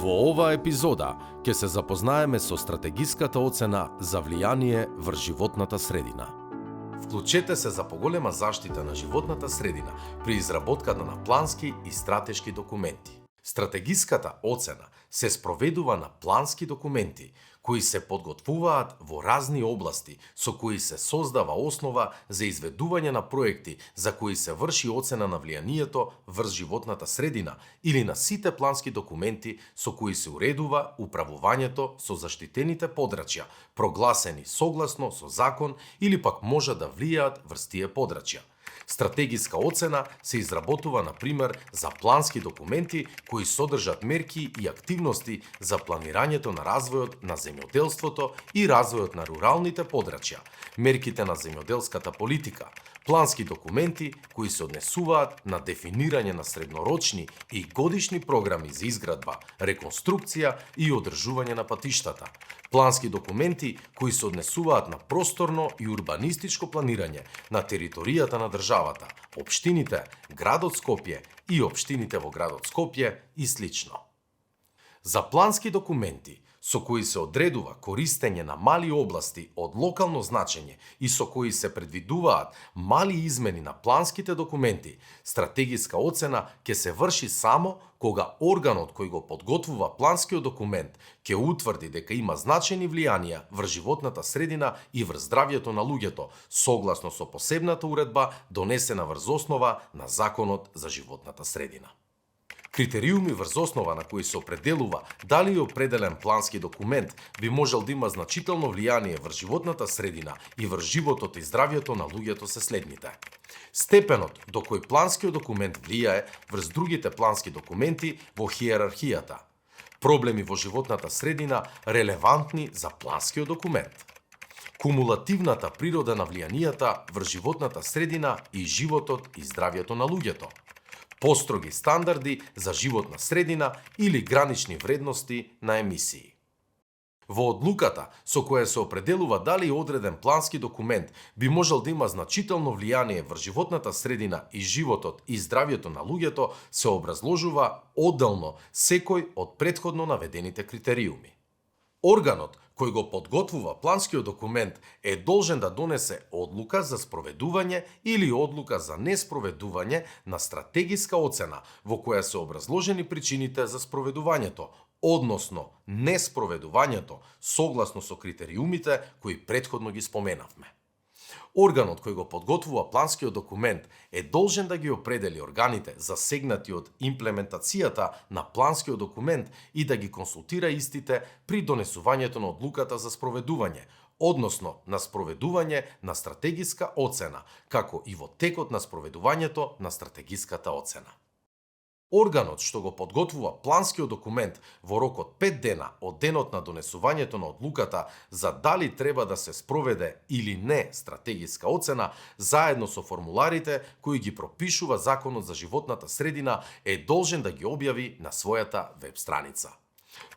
Во оваа епизода ќе се запознаеме со стратегиската оцена за влијание врз животната средина. Вклучете се за поголема заштита на животната средина при изработката на плански и стратешки документи. Стратегиската оцена се спроведува на плански документи кои се подготвуваат во разни области со кои се создава основа за изведување на проекти за кои се врши оцена на влијанието врз животната средина или на сите плански документи со кои се уредува управувањето со заштитените подрачја, прогласени согласно со закон или пак може да влијаат врз тие подрачја. Стратегиска оцена се изработува, на пример, за плански документи кои содржат мерки и активности за планирањето на развојот на земјоделството и развојот на руралните подрачја, мерките на земјоделската политика, плански документи кои се однесуваат на дефинирање на среднорочни и годишни програми за изградба, реконструкција и одржување на патиштата, плански документи кои се однесуваат на просторно и урбанистичко планирање на територијата на државата, општините, градот Скопје и општините во градот Скопје и слично. За плански документи со кои се одредува користење на мали области од локално значење и со кои се предвидуваат мали измени на планските документи, стратегиска оцена ќе се врши само кога органот кој го подготвува планскиот документ ќе утврди дека има значајни влијанија врз животната средина и врз здравјето на луѓето, согласно со посебната уредба донесена врз основа на Законот за животната средина. Критериуми врз основа на кои се определува дали определен плански документ би можел да има значително влијание врз животната средина и врз животот и здравјето на луѓето се следните. Степенот до кој планскиот документ влијае врз другите плански документи во хиерархијата. Проблеми во животната средина релевантни за планскиот документ. Кумулативната природа на влијанијата врз животната средина и животот и здравјето на луѓето. Построги стандарди за животна средина или гранични вредности на емисии. Во одлуката со која се определува дали одреден плански документ би можел да има значително влијание врз животната средина и животот и здравјето на луѓето се образложува одделно секој од претходно наведените критериуми. Органот кој го подготвува планскиот документ е должен да донесе одлука за спроведување или одлука за неспроведување на стратегиска оцена во која се образложени причините за спроведувањето, односно неспроведувањето, согласно со критериумите кои претходно ги споменавме. Органот кој го подготвува планскиот документ е должен да ги определи органите засегнати од имплементацијата на планскиот документ и да ги консултира истите при донесувањето на одлуката за спроведување, односно на спроведување на стратегиска оцена, како и во текот на спроведувањето на стратегиската оцена. Органот што го подготвува планскиот документ во рок од 5 дена од денот на донесувањето на одлуката за дали треба да се спроведе или не стратегиска оцена, заедно со формуларите кои ги пропишува Законот за животната средина, е должен да ги објави на својата веб страница.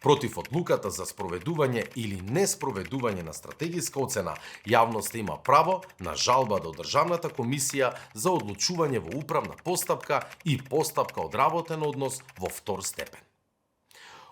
Против одлуката за спроведување или неспроведување на стратегиска оцена, јавноста има право на жалба до Државната комисија за одлучување во управна постапка и постапка одработен однос во втор степен.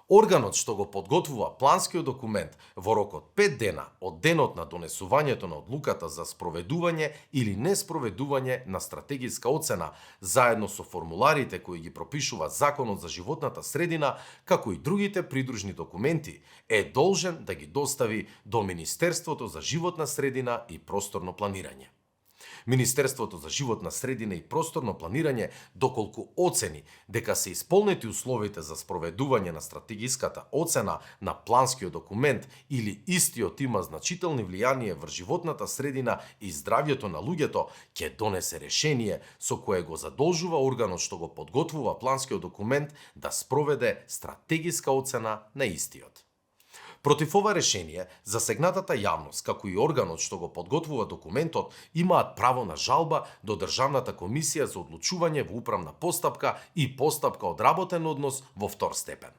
Органот што го подготвува планскиот документ во рок од 5 дена од денот на донесувањето на одлуката за спроведување или неспроведување на стратегиска оцена, заедно со формуларите кои ги пропишува Законот за животната средина, како и другите придружни документи, е должен да ги достави до Министерството за животна средина и просторно планирање. Министерството за животна средина и просторно планирање, доколку оцени дека се исполнети условите за спроведување на стратегиската оцена на планскиот документ или истиот има значителни влијание врз животната средина и здравјето на луѓето, ќе донесе решение со кое го задолжува органот што го подготвува планскиот документ да спроведе стратегиска оцена на истиот. Против ова решение, засегнатата јавност, како и органот што го подготвува документот, имаат право на жалба до Државната комисија за одлучување во управна постапка и постапка одработен однос во втор степен.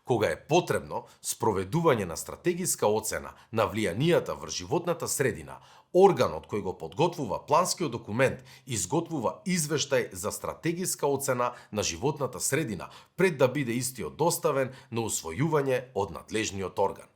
Кога е потребно спроведување на стратегиска оцена на влијанијата врз животната средина, Органот кој го подготвува планскиот документ изготвува извештај за стратегиска оцена на животната средина пред да биде истиот доставен на усвојување од надлежниот орган.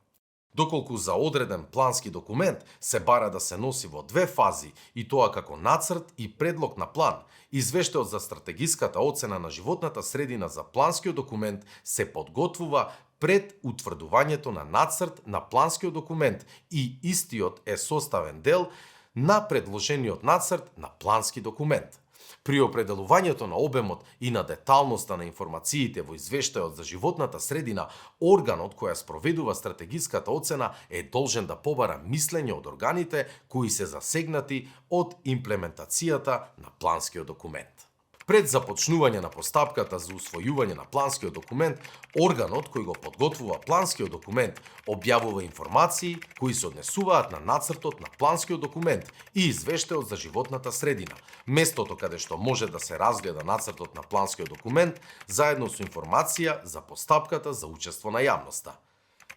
Доколку за одреден плански документ се бара да се носи во две фази и тоа како нацрт и предлог на план, извештајот за стратегиската оцена на животната средина за планскиот документ се подготвува пред утврдувањето на нацрт на планскиот документ и истиот е составен дел на предложениот нацрт на плански документ. При определувањето на обемот и на деталноста на информациите во извештајот за животната средина, органот која спроведува стратегиската оцена е должен да побара мислење од органите кои се засегнати од имплементацијата на планскиот документ. Пред започнување на постапката за усвојување на планскиот документ, органот кој го подготвува планскиот документ објавува информации кои се однесуваат на нацртот на планскиот документ и извештајот за животната средина, местото каде што може да се разгледа нацртот на планскиот документ, заедно со информација за постапката за учество на јавноста.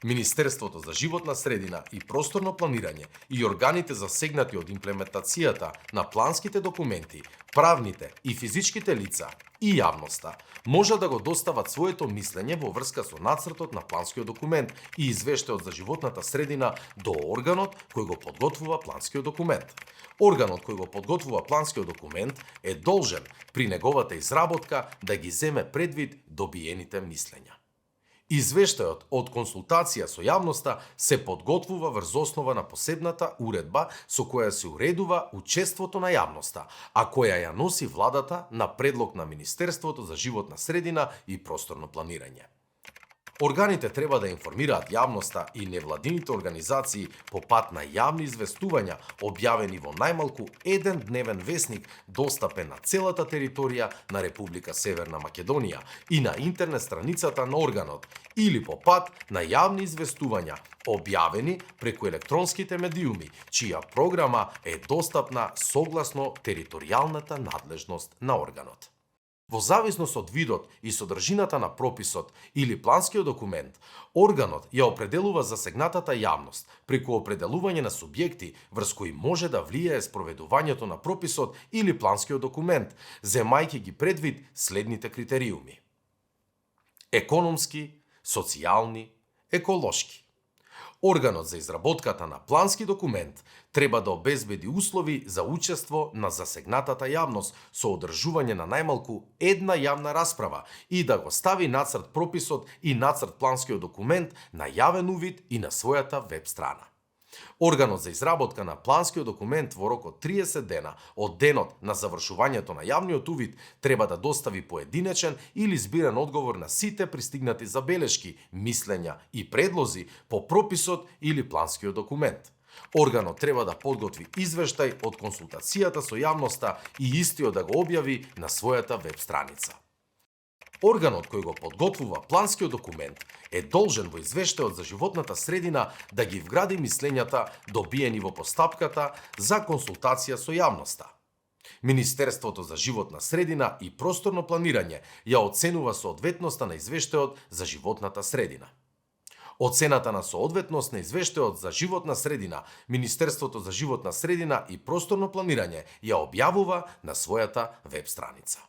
Министерството за животна средина и просторно планирање и органите засегнати од имплементацијата на планските документи, правните и физичките лица и јавноста може да го достават своето мислење во врска со нацртот на планскиот документ и извештајот за животната средина до органот кој го подготвува планскиот документ. Органот кој го подготвува планскиот документ е должен при неговата изработка да ги земе предвид добиените мислења. Извештајот од консултација со јавноста се подготвува врз основа на посебната уредба со која се уредува учеството на јавноста, а која ја носи владата на предлог на Министерството за животна средина и просторно планирање. Органите треба да информираат јавноста и невладините организации по пат на јавни известувања, објавени во најмалку еден дневен весник, достапен на целата територија на Република Северна Македонија и на интернет страницата на органот, или по пат на јавни известувања, објавени преку електронските медиуми, чија програма е достапна согласно територијалната надлежност на органот. Во зависност од видот и содржината на прописот или планскиот документ, органот ја определува засегнатата јавност преку определување на субјекти врз кои може да влијае спроведувањето на прописот или планскиот документ, земајќи ги предвид следните критериуми: економски, социјални, еколошки. Органот за изработката на плански документ треба да обезбеди услови за учество на засегнатата јавност со одржување на најмалку една јавна расправа и да го стави нацрт прописот и нацрт планскиот документ на јавен увид и на својата веб страна. Органот за изработка на планскиот документ во рок од 30 дена од денот на завршувањето на јавниот увид треба да достави поединечен или збиран одговор на сите пристигнати забелешки, мислења и предлози по прописот или планскиот документ. Органот треба да подготви извештај од консултацијата со јавноста и истиот да го објави на својата веб страница. Органот кој го подготвува планскиот документ е должен во извештајот за животната средина да ги вгради мислењата добиени во постапката за консултација со јавноста. Министерството за животна средина и просторно планирање ја оценува соодветноста на извештајот за животната средина. Оцената на соодветност на извештајот за животна средина, Министерството за животна средина и просторно планирање ја објавува на својата веб страница.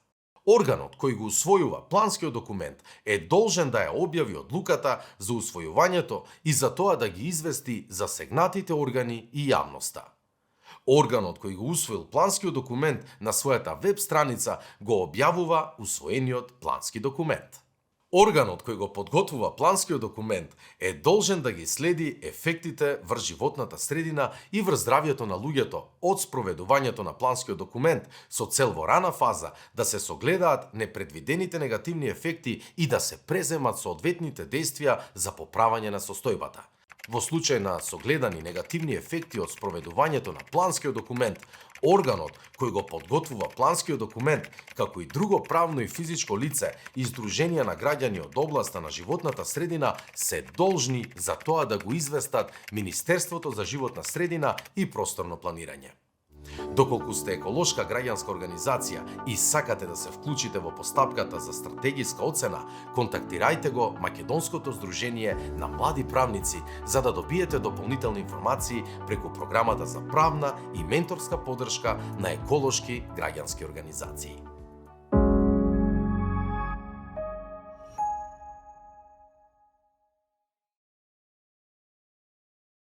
Органот кој го усвојува планскиот документ е должен да ја објави одлуката за усвојувањето и за тоа да ги извести засегнатите органи и јавноста. Органот кој го усвоил планскиот документ на својата веб страница го објавува усвоениот плански документ. Органот кој го подготвува планскиот документ е должен да ги следи ефектите врз животната средина и врз здравјето на луѓето од спроведувањето на планскиот документ со цел во рана фаза да се согледаат непредвидените негативни ефекти и да се преземат соодветните действија за поправање на состојбата. Во случај на согледани негативни ефекти од спроведувањето на планскиот документ, органот кој го подготвува планскиот документ, како и друго правно и физичко лице и здруженија на граѓани од областа на животната средина се должни за тоа да го известат Министерството за животна средина и просторно планирање. Доколку сте еколошка граѓанска организација и сакате да се вклучите во постапката за стратегиска оцена, контактирајте го Македонското здружение на млади правници за да добиете дополнителни информации преку програмата за правна и менторска поддршка на еколошки граѓански организации.